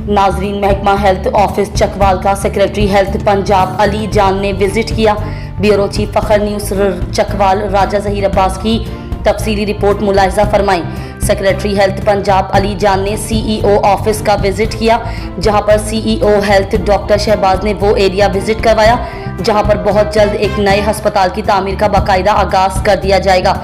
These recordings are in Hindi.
नाजरीन, महकमा हेल्थ ऑफिस चकवाल का सेक्रेटरी हेल्थ पंजाब अली जान ने विजिट किया। ब्यूरो चीफ फखर न्यूज़ चकवाल राजा ज़हीर अब्बास की तफसीली रिपोर्ट मुलाहिजा फरमाई। सेक्रेटरी हेल्थ पंजाब अली जान ने सीईओ ऑफिस का विजिट किया, जहां पर सीईओ हेल्थ डॉक्टर शहबाज ने वो एरिया विजिट करवाया जहां पर बहुत जल्द एक नए अस्पताल की तामीर का बाकायदा आगाज कर दिया जाएगा।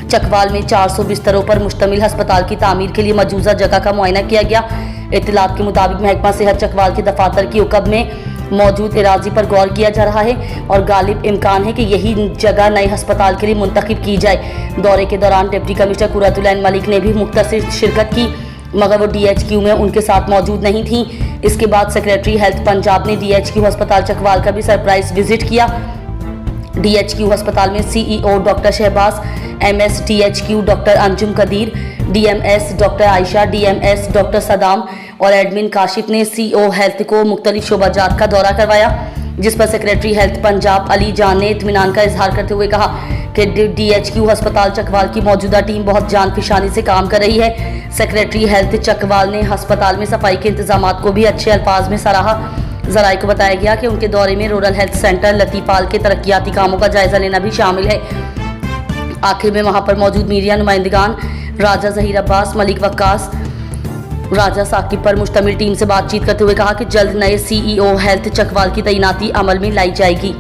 चकवाल में 400 बिस्तरों पर मुश्तमिल अस्पताल की तामीर के लिए मौजूदा जगह का मुआयना किया गया। इत्तलात के मुताबिक महकमा सेहत चकवाल के दफातर की उकब में मौजूद इराजी पर गौर किया जा रहा है और गालिब इम्कान है कि यही जगह नए अस्पताल के लिए मुंतखब की जाए। दौरे के दौरान डिप्टी कमिश्नर कुर्रतुल ऐन मलिक ने भी मुख्तसर शिरकत की, मगर वो DHQ में उनके साथ मौजूद नहीं थी। इसके बाद सेक्रेटरी हेल्थ पंजाब ने DHQ अस्पताल चकवाल का भी सरप्राइज विजिट किया। DHQ अस्पताल में CEO doctor Shahbaz, MS DHQ doctor Anjum Qadir, DMS doctor Ayesha, DMS doctor Saddam और एडमिन काशिफ ने CO हेल्थ को मुख्तलिफ शोबाजात का दौरा करवाया, जिस पर सेक्रेटरी हेल्थ पंजाब अली जान ने इत्मीनान का इजहार करते हुए कहा कि DHQ अस्पताल चकवाल की मौजूदा टीम बहुत जानफिशानी से काम कर रही है। सेक्रेटरी हेल्थ चकवाल ने अस्पताल में सफाई के इंतजामात को भी अच्छे अल्फाज में सराहा। ज़राए को बताया गया कि उनके दौरे में रूरल हेल्थ सेंटर लतीपाल के तरक्याती कामों का जायजा लेना भी शामिल है। आखिर में वहां पर मौजूद मीडिया नुमाइंदगान राजा ज़हीर अब्बास, मलिक वक्कास, राजा साकिब पर मुश्तमिल टीम से बातचीत करते हुए कहा कि जल्द नए CEO हेल्थ चकवाल की तैनाती अमल में लाई जाएगी।